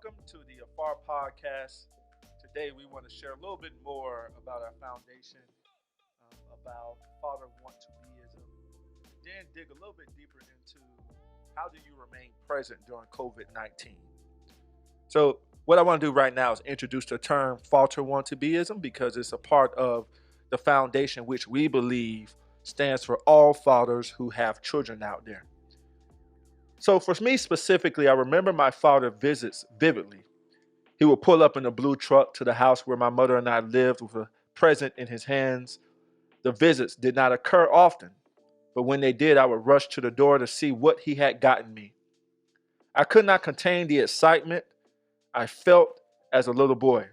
welcome to the AFAR podcast. Today, we want to share a little bit more about our foundation, about father want to beism, then dig a little bit deeper into how do you remain present during COVID 19. So, what I want to do right now is introduce the term falter want to beism because it's a part of the foundation which we believe stands for all fathers who have children out there. So for me specifically, I remember my father visits vividly. He would pull up in a blue truck to the house where my mother and I lived with a present in his hands. The visits did not occur often, but when they did, I would rush to the door to see what he had gotten me. I could not contain the excitement I felt as a little boy.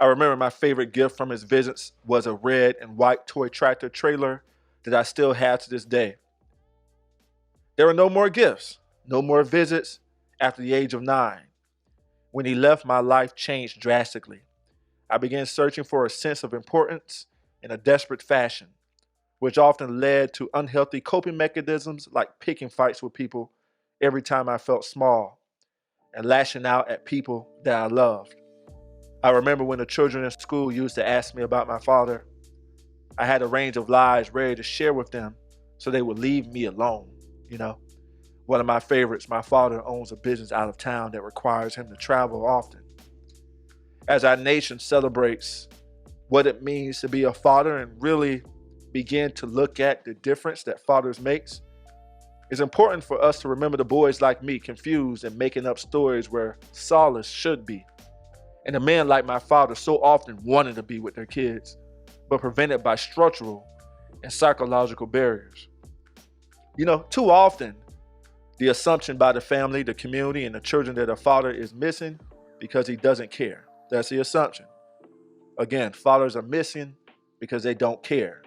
I remember my favorite gift from his visits was a red and white toy tractor trailer that I still have to this day. There were no more gifts, no more visits after the age of 9. When he left, my life changed drastically. I began searching for a sense of importance in a desperate fashion, which often led to unhealthy coping mechanisms like picking fights with people every time I felt small and lashing out at people that I loved. I remember when the children in school used to ask me about my father, I had a range of lies ready to share with them so they would leave me alone. One of my favorites, my father owns a business out of town that requires him to travel often. As our nation celebrates what it means to be a father and really begin to look at the difference that fathers makes, it's important for us to remember the boys like me confused and making up stories where solace should be. And the men like my father so often wanted to be with their kids, but prevented by structural and psychological barriers. Too often, the assumption by the family, the community, and the children that a father is missing because he doesn't care. That's the assumption. Again, fathers are missing because they don't care.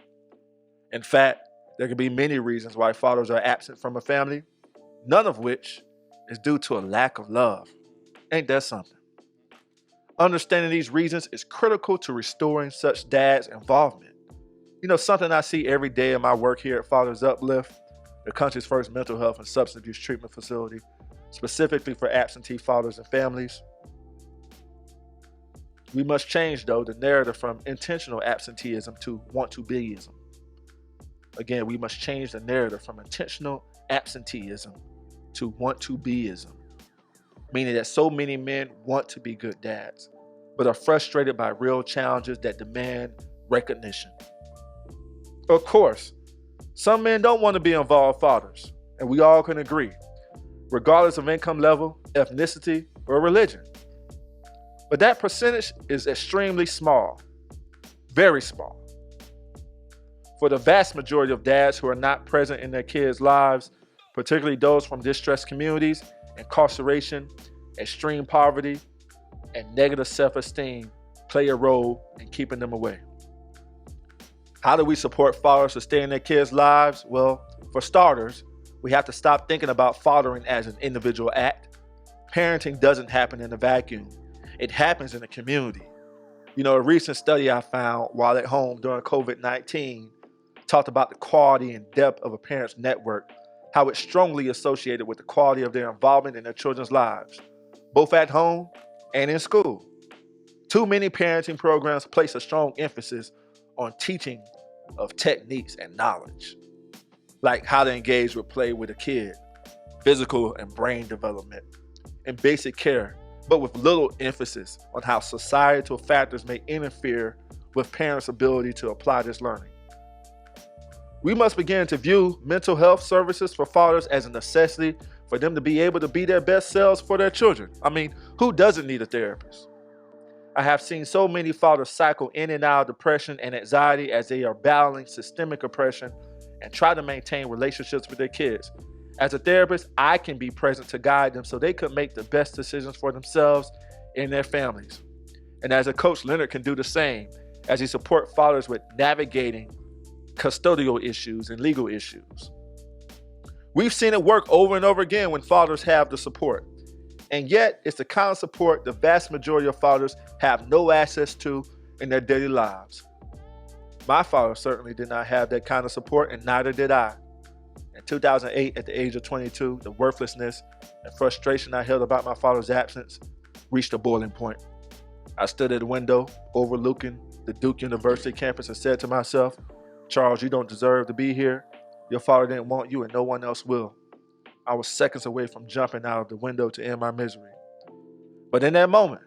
In fact, there can be many reasons why fathers are absent from a family, none of which is due to a lack of love. Ain't that something? Understanding these reasons is critical to restoring such dads' involvement. Something I see every day in my work here at Fathers Uplift, the country's first mental health and substance abuse treatment facility, specifically for absentee fathers and families. We must change, though, the narrative from intentional absenteeism to want-to-beism. Again, we must change the narrative from intentional absenteeism to want-to-beism, meaning that so many men want to be good dads, but are frustrated by real challenges that demand recognition. Of course, some men don't want to be involved fathers, and we all can agree, regardless of income level, ethnicity, or religion. But that percentage is extremely small, very small. For the vast majority of dads who are not present in their kids' lives, particularly those from distressed communities, incarceration, extreme poverty, and negative self-esteem play a role in keeping them away. How do we support fathers to stay in their kids' lives? Well, for starters, we have to stop thinking about fathering as an individual act. Parenting doesn't happen in a vacuum. It happens in a community. A recent study I found while at home during COVID-19 talked about the quality and depth of a parent's network, how it's strongly associated with the quality of their involvement in their children's lives, both at home and in school. Too many parenting programs place a strong emphasis on teaching of techniques and knowledge, like how to engage with play with a kid, physical and brain development, and basic care, but with little emphasis on how societal factors may interfere with parents' ability to apply this learning. We must begin to view mental health services for fathers as a necessity for them to be able to be their best selves for their children. Who doesn't need a therapist? I have seen so many fathers cycle in and out of depression and anxiety as they are battling systemic oppression and try to maintain relationships with their kids. As a therapist, I can be present to guide them so they could make the best decisions for themselves and their families. And as a coach, Leonard can do the same as he supports fathers with navigating custodial issues and legal issues. We've seen it work over and over again when fathers have the support. And yet, it's the kind of support the vast majority of fathers have no access to in their daily lives. My father certainly did not have that kind of support, and neither did I. In 2008, at the age of 22, the worthlessness and frustration I held about my father's absence reached a boiling point. I stood at the window overlooking the Duke University campus and said to myself, Charles, you don't deserve to be here. Your father didn't want you and no one else will. I was seconds away from jumping out of the window to end my misery. But in that moment,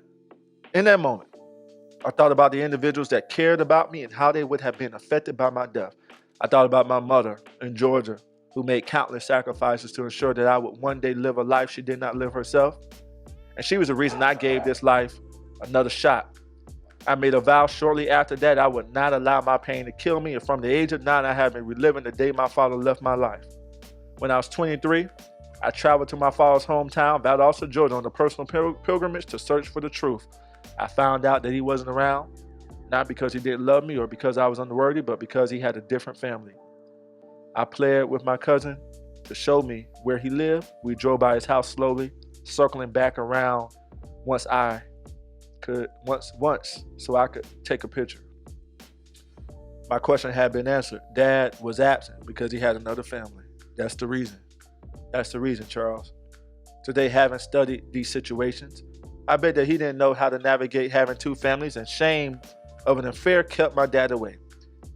I thought about the individuals that cared about me and how they would have been affected by my death. I thought about my mother in Georgia, who made countless sacrifices to ensure that I would one day live a life she did not live herself. And she was the reason I gave this life another shot. I made a vow shortly after that I would not allow my pain to kill me, and from the age of 9, I have been reliving the day my father left my life. When I was 23, I traveled to my father's hometown, Valdosta, Georgia, on a personal pilgrimage to search for the truth. I found out that he wasn't around, not because he didn't love me or because I was unworthy, but because he had a different family. I pled with my cousin to show me where he lived. We drove by his house slowly, circling back around once so I could take a picture. My question had been answered. Dad was absent because he had another family. That's the reason. That's the reason, Charles. Today, having studied these situations, I bet that he didn't know how to navigate having two families, and shame of an affair kept my dad away.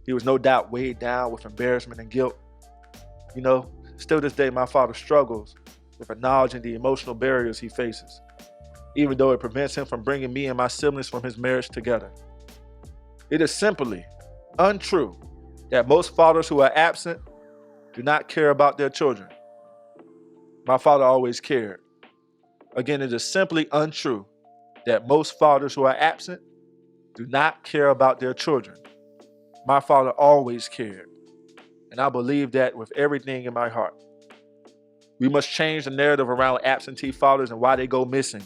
He was no doubt weighed down with embarrassment and guilt. You know, still this day, my father struggles with acknowledging the emotional barriers he faces, even though it prevents him from bringing me and my siblings from his marriage together. It is simply untrue that most fathers who are absent do not care about their children. My father always cared. Again, it is simply untrue that most fathers who are absent do not care about their children. My father always cared, and I believe that with everything in my heart. We must change the narrative around absentee fathers and why they go missing.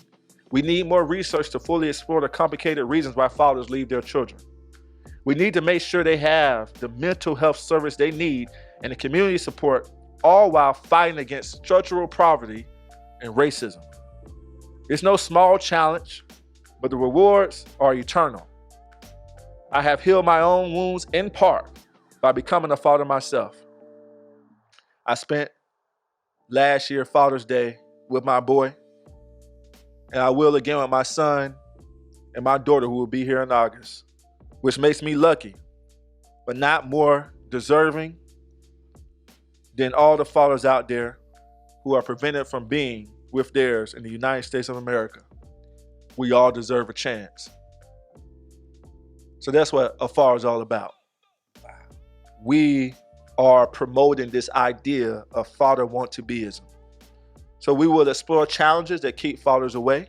We need more research to fully explore the complicated reasons why fathers leave their children. We need to make sure they have the mental health service they need and the community support, all while fighting against structural poverty and racism. It's no small challenge, but the rewards are eternal. I have healed my own wounds in part by becoming a father myself. I spent last year, Father's Day, with my boy, and I will again with my son and my daughter, who will be here in August, which makes me lucky, but not more deserving than all the fathers out there who are prevented from being with theirs in the United States of America. We all deserve a chance. So that's what AFAR is all about. We are promoting this idea of father want-to-beism. So we will explore challenges that keep fathers away,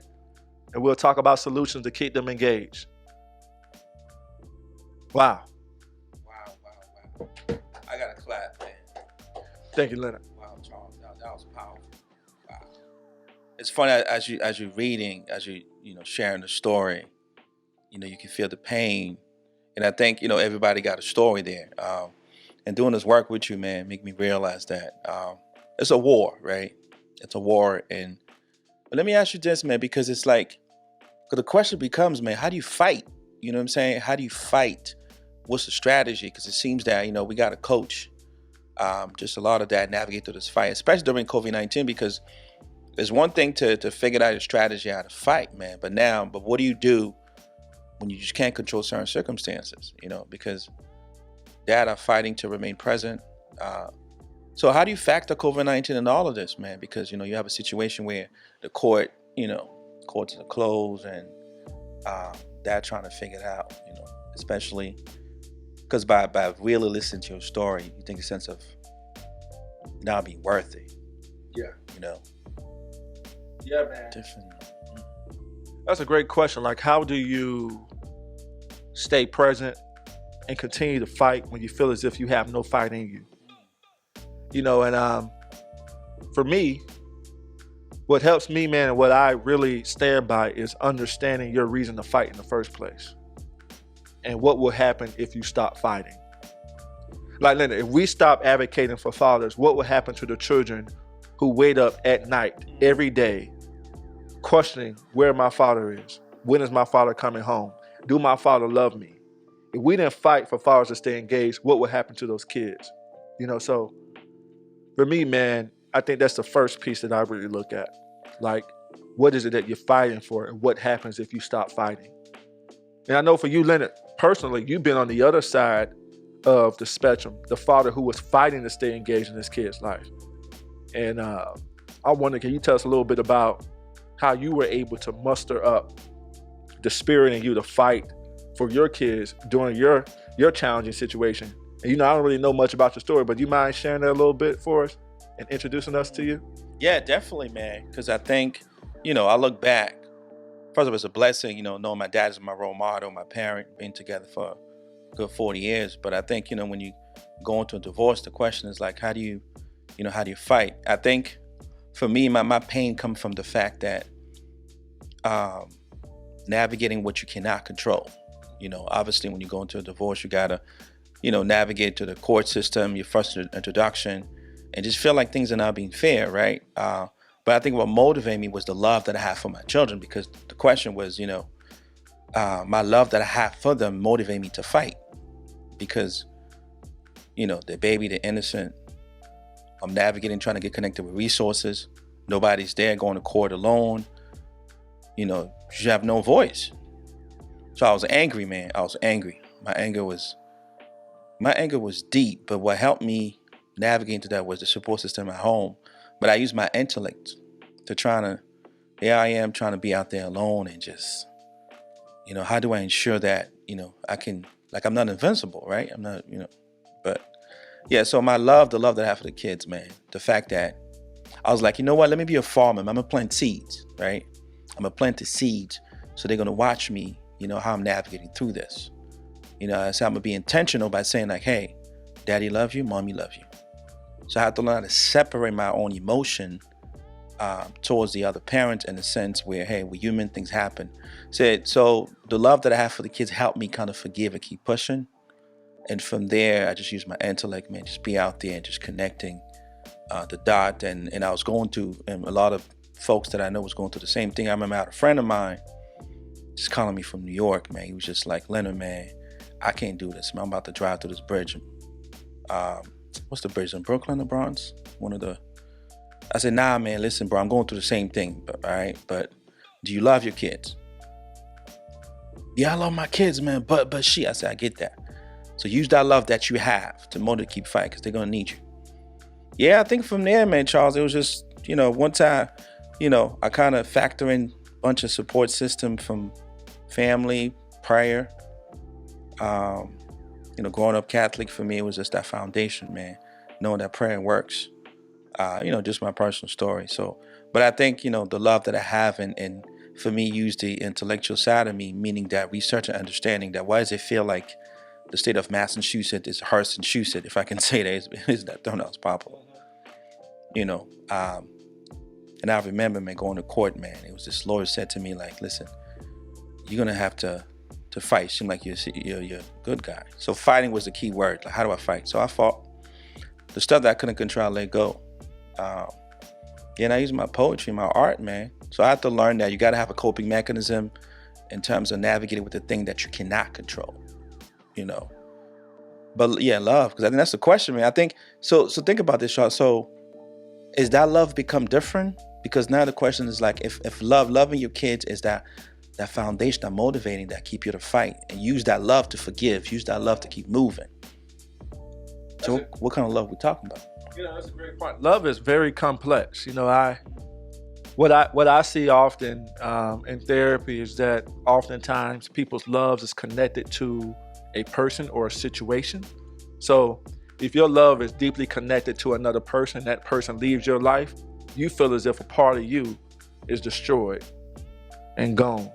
and we'll talk about solutions to keep them engaged. Wow. Wow. I got to clap, man. Thank you, Leonard. Wow, Charles, that was powerful. Wow. It's funny as you're reading, as you sharing the story, you can feel the pain, and I think everybody got a story there. And doing this work with you, man, make me realize that it's a war, right? It's a war, but let me ask you this, man, because it's like, the question becomes, man, how do you fight? You know what I'm saying? How do you fight? What's the strategy? Because it seems that we got to coach just a lot of that, navigate through this fight, especially during COVID-19, because there's one thing to figure out a strategy how to fight, man, but what do you do when you just can't control certain circumstances? Because dad are fighting to remain present. So how do you factor COVID-19 in all of this, man? Because you have a situation where the courts are closed, and dad trying to figure it out, especially because by really listening to your story, you think a sense of now being worthy. Yeah. Yeah, man. Different. That's a great question. Like, how do you stay present and continue to fight when you feel as if you have no fight in you? And for me, what helps me, man, and what I really stand by is understanding your reason to fight in the first place. And what will happen if you stop fighting. Like, Leonard, if we stop advocating for fathers, what will happen to the children who wait up at night every day questioning where my father is? When is my father coming home? Do my father love me? If we didn't fight for fathers to stay engaged, what would happen to those kids? So For me, man, I think that's the first piece that I really look at. Like, what is it that you're fighting for, and what happens if you stop fighting? And I know for you, Leonard, personally, you've been on the other side of the spectrum, the father who was fighting to stay engaged in his kid's life. And I wonder, can you tell us a little bit about how you were able to muster up the spirit in you to fight for your kids during your challenging situation? And I don't really know much about your story, but do you mind sharing that a little bit for us and introducing us to you? Yeah, definitely, man. Because I think, I look back. First of all, it's a blessing, knowing my dad is my role model, my parent, being together for a good 40 years. But I think, when you go into a divorce, the question is like, how do you fight? I think for me, my pain comes from the fact that navigating what you cannot control. Obviously, when you go into a divorce, you gotta, navigate to the court system, your first introduction, and just feel like things are not being fair, right? But I think what motivated me was the love that I have for my children, because the question was, my love that I have for them motivated me to fight, because, the baby, the innocent, I'm navigating, trying to get connected with resources. Nobody's there, going to court alone. You have no voice. So I was angry, man. I was angry. My anger was deep, but what helped me navigate into that was the support system at home. But I used my intellect to here I am trying to be out there alone and just, how do I ensure that, I can, like, I'm not invincible, right? I'm not, but yeah, so the love that I have for the kids, man, the fact that I was like, you know what, let me be a farmer. I'm gonna plant seeds, right? I'm gonna plant the seeds, so they're gonna watch me, how I'm navigating through this. So I'm gonna be intentional by saying like, hey, daddy loves you, mommy loves you. So I have to learn how to separate my own emotion towards the other parent, in a sense where, hey, we're human, things happen. So the love that I have for the kids helped me kind of forgive and keep pushing. And from there, I just use my intellect, man, just be out there and just connecting the dot. And I was going through, and a lot of folks that I know was going through the same thing. I remember I had a friend of mine just calling me from New York, man. He was just like, Leonard, man, I can't do this, man. I'm about to drive through this bridge. What's the bridge in Brooklyn, the Bronx? I said, nah, man, listen, bro, I'm going through the same thing, all right? But do you love your kids? Yeah, I love my kids, man, but I said, I get that. So use that love that you have to motivate to keep fighting, because they're going to need you. Yeah, I think from there, man, Charles, it was just, one time, I kind of factor in a bunch of support system from family, prayer. Growing up Catholic, for me, it was just that foundation, man, knowing that prayer works. Just my personal story. So, but I think, the love that I have and for me, use the intellectual side of me, meaning that research and understanding that why does it feel like the state of Massachusetts is Massachusetts, if I can say that, is that term that was popular. And I remember, man, going to court, man, it was this lawyer said to me, like, listen, you're going to have to fight. It seemed like you're a good guy. So fighting was the key word. Like, how do I fight? So I fought. The stuff that I couldn't control, I let go. And I used my poetry, my art, man. So I had to learn that you got to have a coping mechanism in terms of navigating with the thing that you cannot control, But yeah, love, because I think that's the question, man. I think, so think about this, Charles. So is that love become different? Because now the question is like, if loving your kids is that foundation, that motivating, that keep you to fight, and use that love to forgive, use that love to keep moving. So what kind of love we talking about? That's a great point. Love is very complex. What I see often in therapy is that oftentimes people's loves is connected to a person or a situation. So if your love is deeply connected to another person, that person leaves your life, you feel as if a part of you is destroyed and gone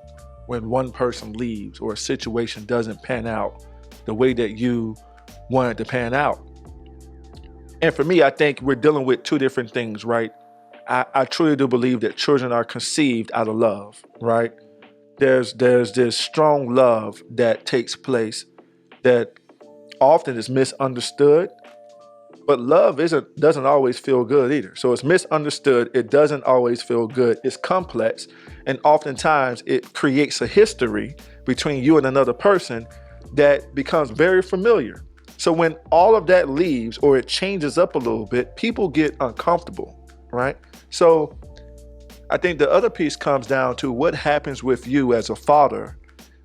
when one person leaves or a situation doesn't pan out the way that you want it to pan out. And for me, I think we're dealing with two different things, right? I truly do believe that children are conceived out of love, right? There's this strong love that takes place that often is misunderstood, but love doesn't always feel good either. So it's misunderstood, it doesn't always feel good, it's complex, and oftentimes it creates a history between you and another person that becomes very familiar. So when all of that leaves or it changes up a little bit, people get uncomfortable, right? So I think the other piece comes down to what happens with you as a father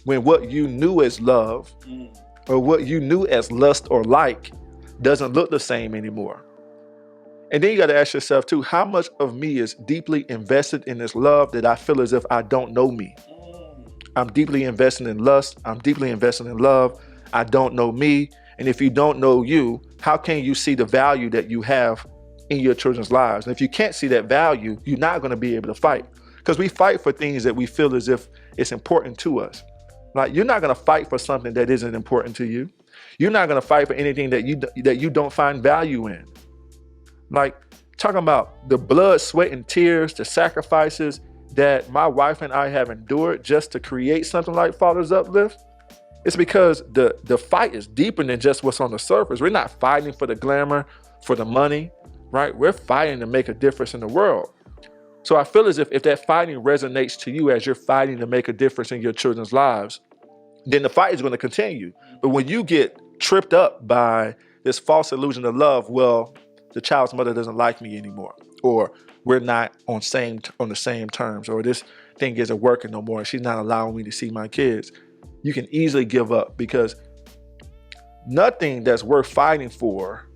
when what you knew as love or what you knew as lust or like doesn't look the same anymore. And then you got to ask yourself too, how much of me is deeply invested in this love that I feel as if I don't know me? I'm deeply invested in lust. I'm deeply invested in love. I don't know me. And if you don't know you, how can you see the value that you have in your children's lives? And if you can't see that value, you're not going to be able to fight, because we fight for things that we feel as if it's important to us. Like, you're not going to fight for something that isn't important to you. You're not going to fight for anything that you don't find value in. Like, talking about the blood, sweat, and tears, the sacrifices that my wife and I have endured just to create something like Father's Uplift. It's because the fight is deeper than just what's on the surface. We're not fighting for the glamour, for the money, right? We're fighting to make a difference in the world. So I feel as if that fighting resonates to you as you're fighting to make a difference in your children's lives, then the fight is going to continue. But when you get tripped up by this false illusion of love, well, the child's mother doesn't like me anymore, or we're not on the same terms, or this thing isn't working no more, she's not allowing me to see my kids, you can easily give up, because nothing that's worth fighting for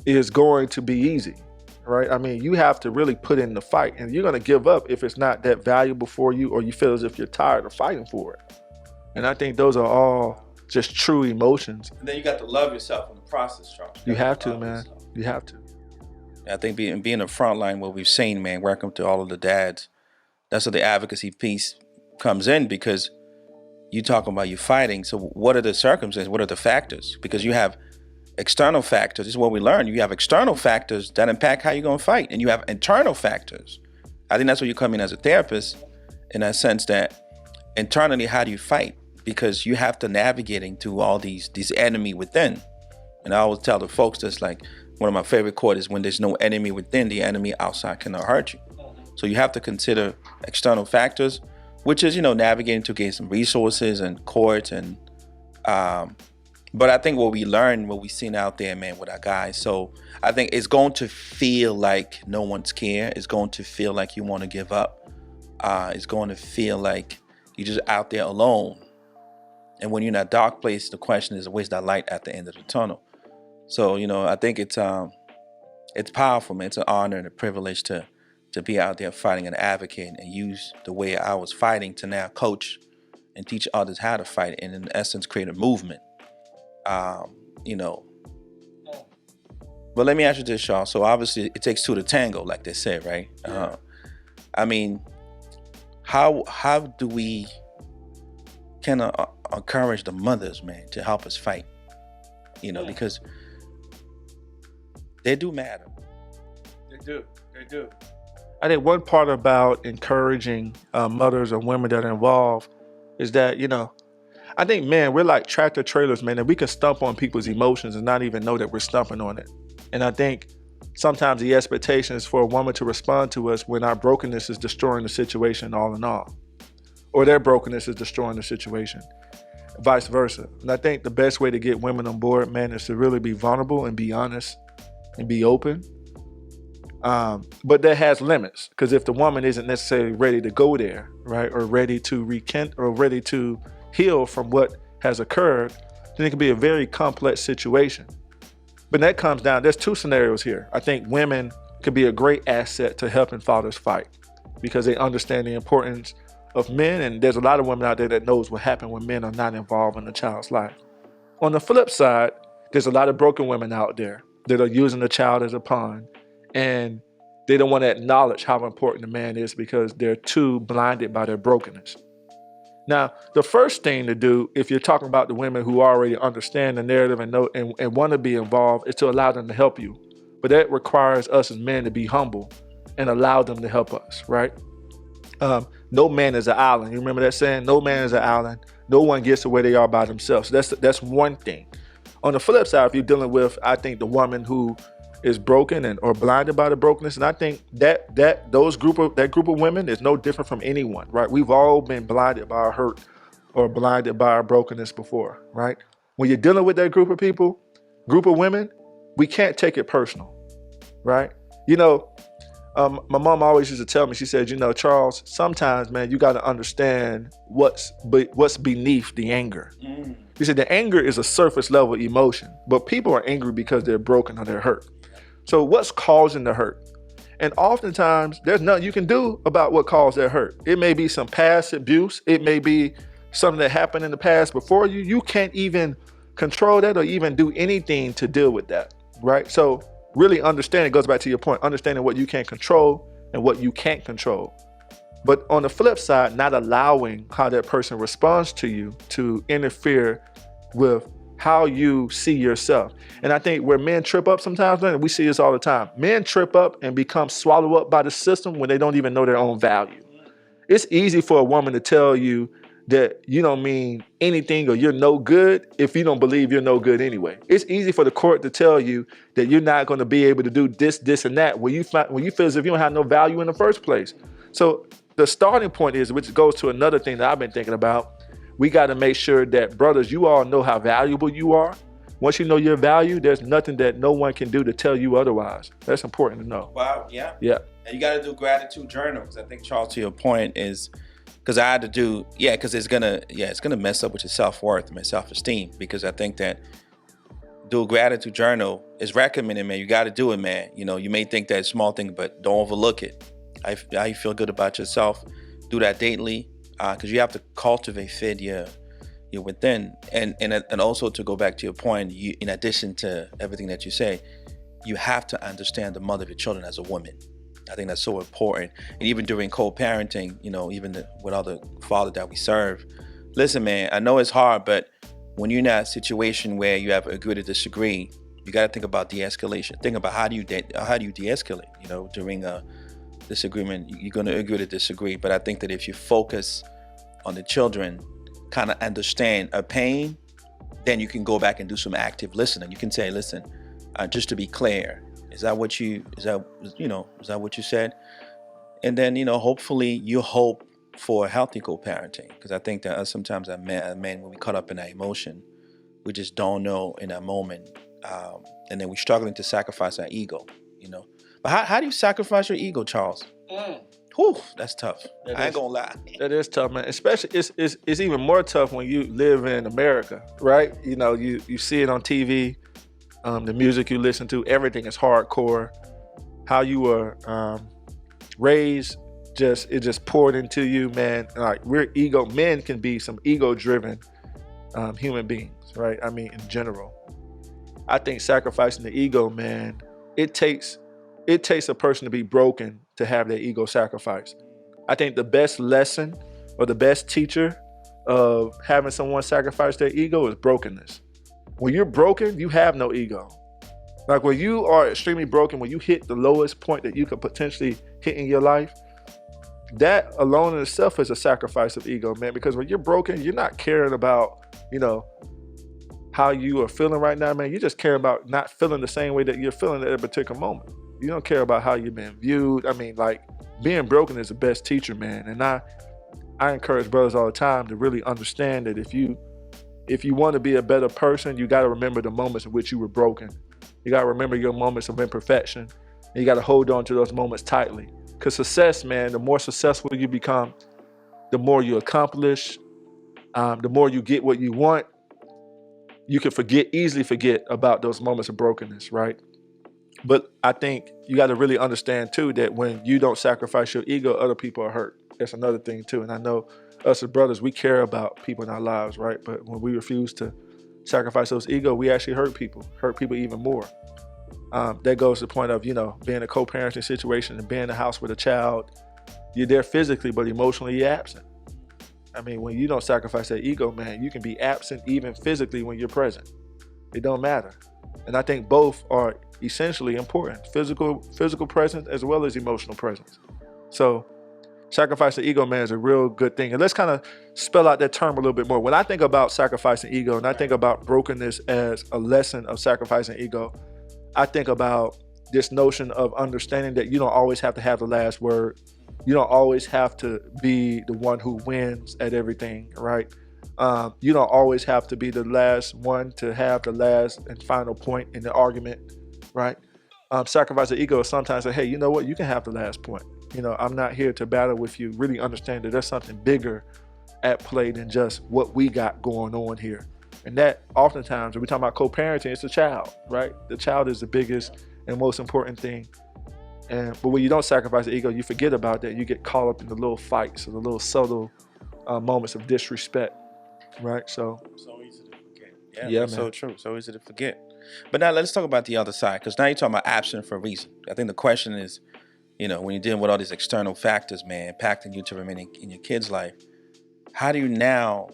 is going to be easy, right? I mean, you have to really put in the fight, and you're going to give up if it's not that valuable for you, or you feel as if you're tired of fighting for it. And I think those are all just true emotions. And then you got to love yourself in the process, Charles. You have to, man. You have to. I think being a frontline, what we've seen, man, welcome to all of the dads. That's where the advocacy piece comes in, because you talking about you fighting. So what are the circumstances? What are the factors? Because you have external factors. This is what we learned. You have external factors that impact how you're going to fight. And you have internal factors. I think that's where you come in as a therapist, in that sense that internally, how do you fight? Because you have to navigating through all these enemy within. And I always tell the folks, that's like, one of my favorite quotes is, when there's no enemy within, the enemy outside cannot hurt you. So you have to consider external factors, which is, navigating to gain some resources and courts. And but I think what we learned, what we've seen out there, man, with our guys. So I think it's going to feel like no one's care. It's going to feel like you want to give up. It's going to feel like you're just out there alone. And when you're in that dark place, the question is, where's that light at the end of the tunnel? So, I think it's powerful, man. It's an honor and a privilege to be out there fighting and advocating, and use the way I was fighting to now coach and teach others how to fight, and in essence create a movement. But let me ask you this, Shaw. So obviously it takes two to tango, like they say, right? I mean, how do we kind of encourage the mothers, man, to help us fight? Because they do matter. They do. I think one part about encouraging mothers or women that are involved is that, I think, man, we're like tractor trailers, man, and we can stump on people's emotions and not even know that we're stumping on it. And I think sometimes the expectation is for a woman to respond to us when our brokenness is destroying the situation all in all, or their brokenness is destroying the situation, vice versa. And I think the best way to get women on board, man, is to really be vulnerable and be honest and be open. But that has limits, because if the woman isn't necessarily ready to go there, right, or ready to recant or ready to heal from what has occurred, then it can be a very complex situation. But that comes down, there's two scenarios here. I think women could be a great asset to helping fathers fight, because they understand the importance of men, and there's a lot of women out there that knows what happened when men are not involved in a child's life. On the flip side, there's a lot of broken women out there that are using the child as a pawn, and they don't want to acknowledge how important the man is because they're too blinded by their brokenness. Now, the first thing to do, if you're talking about the women who already understand the narrative and know and want to be involved, is to allow them to help you. But that requires us as men to be humble and allow them to help us, right? No man is an island. You remember that saying? No man is an island. No one gets to where they are by themselves. So that's one thing. On the flip side, if you're dealing with, I think, the woman who is broken or blinded by the brokenness, and I think that group of women is no different from anyone, right? We've all been blinded by our hurt or blinded by our brokenness before, right? When you're dealing with that group of people, group of women, we can't take it personal, right? You know, my mom always used to tell me, she said, you know, Charles, sometimes, man, you got to understand what's beneath the anger. She said the anger is a surface level emotion, but people are angry because they're broken or they're hurt. So what's causing the hurt? And oftentimes, there's nothing you can do about what caused that hurt. It may be some past abuse. It may be something that happened in the past before you. You can't even control that or even do anything to deal with that, right? So really understanding, it goes back to your point, understanding what you can control and what you can't control. But on the flip side, not allowing how that person responds to you to interfere with how you see yourself. And I think where men trip up sometimes, and we see this all the time, men trip up and become swallowed up by the system when they don't even know their own value. It's easy for a woman to tell you that you don't mean anything or you're no good if you don't believe you're no good anyway. It's easy for the court to tell you that you're not going to be able to do this, and that when you feel as if you don't have no value in the first place. So the starting point is, which goes to another thing that I've been thinking about, we got to make sure that, brothers, you all know how valuable you are. Once you know your value, there's nothing that no one can do to tell you otherwise. That's important to know. Wow, yeah. Yeah. And you got to do gratitude journal, because I think, Charles, to your point is, because I had to do, because it's gonna mess up with your self-worth and your self-esteem, because I think that do a gratitude journal is recommended, man. You got to do it, man. You know, you may think that it's a small thing, but don't overlook it. How you feel good about yourself, do that daily, because you have to cultivate fit your within, and also to go back to your point, in addition to everything that you say, you have to understand the mother of your children as a woman. I think that's so important. And even during co-parenting, you know, even with other fathers that we serve, listen, man, I know it's hard, but when you're in that situation where you have agree to disagree, you got to think about de-escalation. Think about how do you de-escalate, you know, during a disagreement. You're going to agree to disagree, but I think that if you focus on the children, kind of understand a pain, then you can go back and do some active listening. You can say, listen, just to be clear, is that what you said? And then, you know, hopefully you hope for healthy co-parenting, because I think that sometimes as men, when we caught up in that emotion, we just don't know in that moment, and then we're struggling to sacrifice our ego, you know. But how do you sacrifice your ego, Charles? Whew, that's tough. I ain't gonna lie. That is tough, man. Especially, it's even more tough when you live in America, right? You know, you see it on TV, the music you listen to, everything is hardcore. How you were raised, it just poured into you, man. Like men can be some ego-driven human beings, right? I mean, in general. I think sacrificing the ego, man, it takes a person to be broken to have their ego sacrificed. I think the best lesson or the best teacher of having someone sacrifice their ego is brokenness. When you're broken, you have no ego. Like when you are extremely broken, when you hit the lowest point that you could potentially hit in your life, that alone in itself is a sacrifice of ego, man. Because when you're broken, you're not caring about, you know, how you are feeling right now, man. You just care about not feeling the same way that you're feeling at a particular moment. You don't care about how you're being viewed. I mean, like, being broken is the best teacher, man. And I encourage brothers all the time to really understand that if you want to be a better person, you got to remember the moments in which you were broken. You got to remember your moments of imperfection. And you got to hold on to those moments tightly. Because success, man, the more successful you become, the more you accomplish, the more you get what you want, you can easily forget about those moments of brokenness, right? But I think you got to really understand too that when you don't sacrifice your ego, other people are hurt. That's another thing too. And I know us as brothers, we care about people in our lives, right? But when we refuse to sacrifice those ego, we actually hurt people even more. That goes to the point of, you know, being a co-parenting situation and being in the house with a child. You're there physically, but emotionally you're absent. I mean, when you don't sacrifice that ego, man, you can be absent even physically when you're present. It don't matter. And I think both are essentially important. Physical presence as well as emotional presence. So sacrifice the ego, man, is a real good thing. And let's kind of spell out that term a little bit more. When I think about sacrificing ego and I think about brokenness as a lesson of sacrificing ego, I think about this notion of understanding that you don't always have to have the last word. You don't always have to be the one who wins at everything, right? You don't always have to be the last one to have the last and final point in the argument, right? Sacrifice the ego is sometimes say, hey, you know what? You can have the last point. I'm not here to battle with you. Really understand that there's something bigger at play than just what we got going on here. And that oftentimes, when we talk about co-parenting, it's the child, right? The child is the biggest and most important thing. But when you don't sacrifice the ego, you forget about that. You get caught up in the little fights or the little subtle moments of disrespect, right? So easy to forget. Yeah, That's man. so true. So easy to forget. But now let's talk about the other side, because now you're talking about absent for a reason. I think the question is, when you're dealing with all these external factors, man, impacting you to remain in your kid's life, how do you now,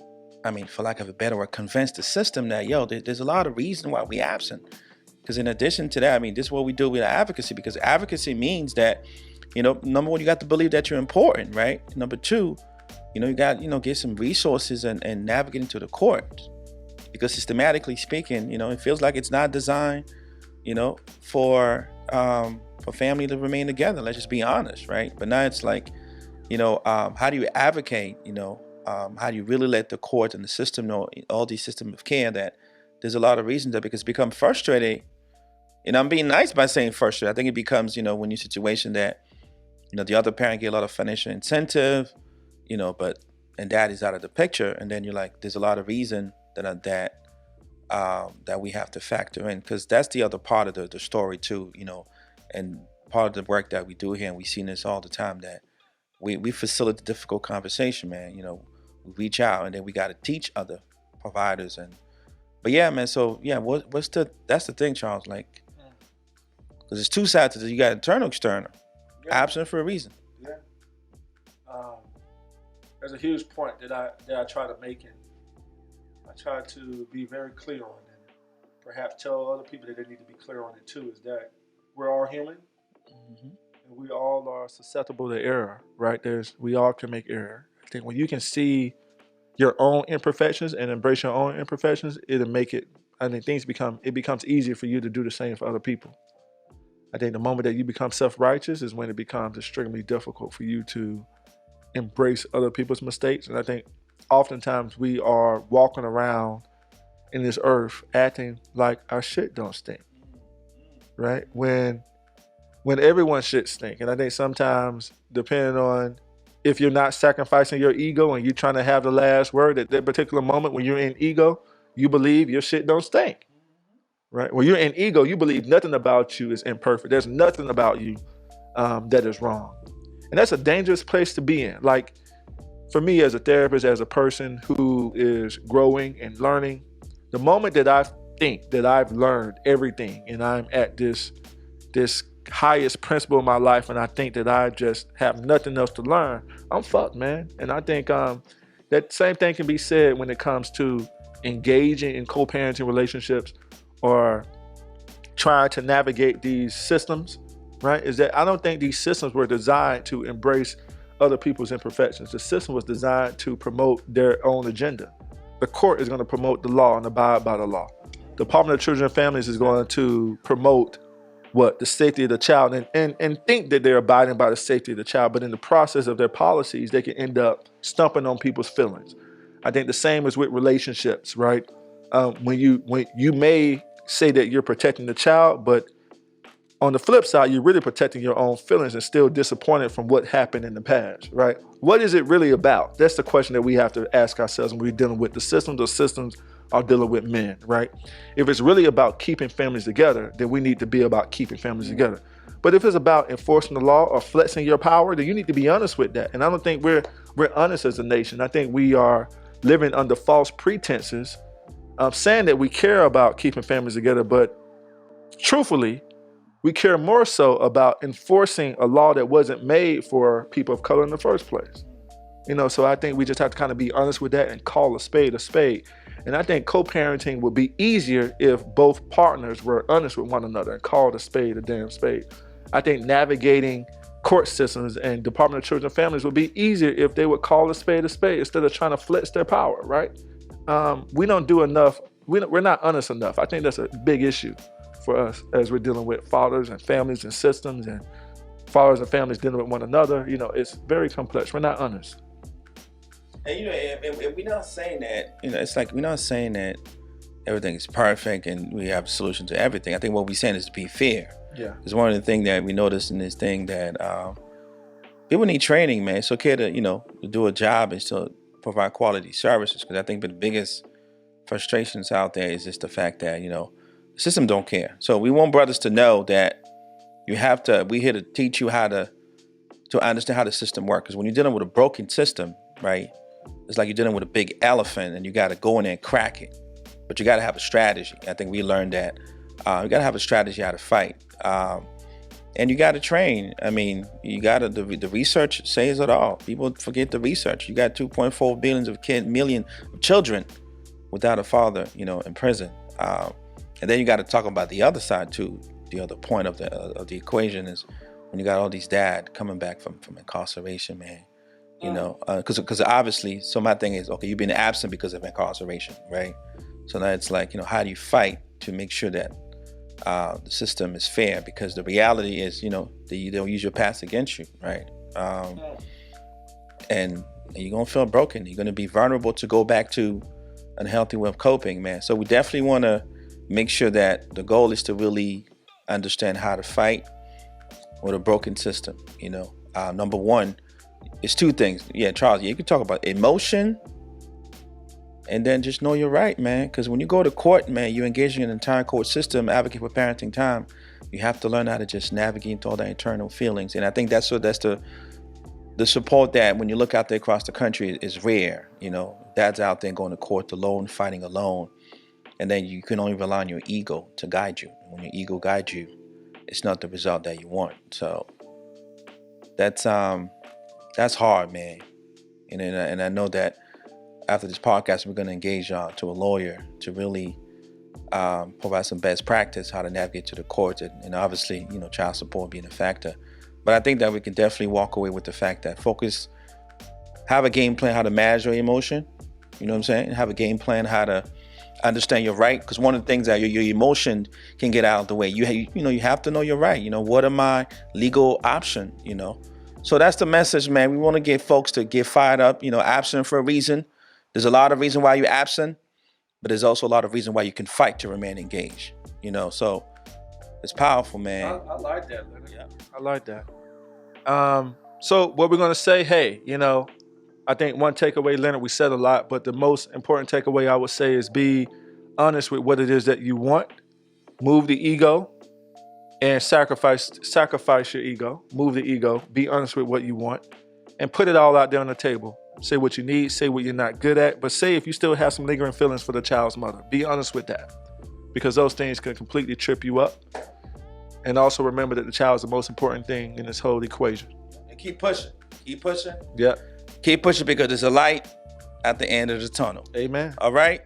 for lack of a better word, convince the system that, there's a lot of reason why we absent? Because in addition to that, this is what we do with advocacy, because advocacy means that, number one, you got to believe that you're important, right? Number two, you got, get some resources and navigating to the court. Because systematically speaking, it feels like it's not designed, for family to remain together. Let's just be honest, right? But now it's like, how do you advocate, how do you really let the court and the system know, all these systems of care, that there's a lot of reasons that because become frustrated. I'm being nice by saying frustrated. I think it becomes, when you're in a situation that, the other parent get a lot of financial incentive, and dad is out of the picture. And then you're like, there's a lot of reason that we have to factor in, because that's the other part of the story too, and part of the work that we do here, and we see this all the time, that we facilitate difficult conversation, man. We reach out, and then we got to teach other providers. But yeah, man. So yeah, that's the thing, Charles. Like, because there's two sides to this. You got internal, external, absent for a reason. Yeah. There's a huge point that I try to make, and I try to be very clear on it. Perhaps tell other people that they need to be clear on it too. Is that we're all human, and we all are susceptible to error, right? We all can make error. I think when you can see your own imperfections and embrace your own imperfections, it'll make it. I think it becomes easier for you to do the same for other people. I think the moment that you become self-righteous is when it becomes extremely difficult for you to embrace other people's mistakes. And I think oftentimes we are walking around in this earth acting like our shit don't stink, right? When everyone's shit stink. And I think sometimes, depending on if you're not sacrificing your ego and you're trying to have the last word at that particular moment, when you're in ego, you believe your shit don't stink, right? When you're in ego, you believe nothing about you is imperfect. There's nothing about you that is wrong. And that's a dangerous place to be in. Like, for me as a therapist, as a person who is growing and learning, the moment that I think that I've learned everything and I'm at this highest principle in my life, and I think that I just have nothing else to learn, I'm fucked, man. And I think that same thing can be said when it comes to engaging in co-parenting relationships or trying to navigate these systems, right? Is that I don't think these systems were designed to embrace other people's imperfections. The system was designed to promote their own agenda. The court is going to promote the law and abide by the law. The Department of Children and Families is going to promote the safety of the child and think that they're abiding by the safety of the child, but in the process of their policies, they can end up stumping on people's feelings. I think the same is with relationships, right? When you may say that you're protecting the child, but on the flip side, you're really protecting your own feelings and still disappointed from what happened in the past, right? What is it really about? That's the question that we have to ask ourselves when we're dealing with the systems. The systems are dealing with men, right? If it's really about keeping families together, then we need to be about keeping families together. But if it's about enforcing the law or flexing your power, then you need to be honest with that. And I don't think we're honest as a nation. I think we are living under false pretenses, saying that we care about keeping families together, but truthfully, we care more so about enforcing a law that wasn't made for people of color in the first place. So I think we just have to kind of be honest with that and call a spade a spade. And I think co-parenting would be easier if both partners were honest with one another and called a spade a damn spade. I think navigating court systems and Department of Children and Families would be easier if they would call a spade instead of trying to flex their power, right? We don't do enough. We're not honest enough. I think that's a big issue for us as we're dealing with fathers and families and systems, and fathers and families dealing with one another. It's very complex. We're not honest. And and we're not saying that. It's like we're not saying that everything is perfect and we have a solution to everything. I think what we're saying is to be fair. Yeah. Because one of the things that we noticed in this thing that people need training, man. It's okay to to do a job and still provide quality services. Because I think the biggest frustrations out there is just the fact that the system don't care. So we want brothers to know that you have to. We're here to teach you how to understand how the system works. Because when you're dealing with a broken system, right, it's like you're dealing with a big elephant and you got to go in there and crack it. But you got to have a strategy. I think we learned that you got to have a strategy how to fight. And you got to train. I mean, you got to, the research says it all. People forget the research. You got 2.4 million of children without a father, in prison. And then you got to talk about the other side too. The other point of the equation is when you got all these dad coming back from incarceration, man. Because obviously, so my thing is, okay, you've been absent because of incarceration, right? So now it's like, how do you fight to make sure that the system is fair? Because the reality is, they'll use your past against you, right? And you're gonna feel broken. You're gonna be vulnerable to go back to an unhealthy way of coping, man. So we definitely want to make sure that the goal is to really understand how to fight with a broken system. Number one, it's two things. Yeah, Charles, you can talk about emotion and then just know you're right, man. Because when you go to court, man, you're engaging in an entire court system, advocate for parenting time. You have to learn how to just navigate through all the internal feelings. And I think that's the support that when you look out there across the country is rare. Dad's out there going to court alone, fighting alone. And then you can only rely on your ego to guide you. When your ego guides you, it's not the result that you want. So that's hard, man. And I know that after this podcast, we're going to engage to a lawyer to really provide some best practice how to navigate to the courts, and obviously, child support being a factor. But I think that we can definitely walk away with the fact that have a game plan how to manage your emotion. You know what I'm saying? Have a game plan how to understand your right. Because one of the things that your emotion can get out of the way. You have to know your right. What are my legal options? So that's the message, man. We want to get folks to get fired up. Absent for a reason. There's a lot of reason why you're absent, but there's also a lot of reason why you can fight to remain engaged. So it's powerful, man. I like that, Leonard. Yeah. I like that. So what we're gonna say, hey, I think one takeaway, Leonard, we said a lot, but the most important takeaway I would say is be honest with what it is that you want. Move the ego and sacrifice your ego. Move the ego. Be honest with what you want and put it all out there on the table. Say what you need, say what you're not good at, but say if you still have some lingering feelings for the child's mother. Be honest with that, because those things can completely trip you up. And also remember that the child is the most important thing in this whole equation. And keep pushing. Keep pushing. Yeah. Keep pushing because there's a light at the end of the tunnel. Amen. All right?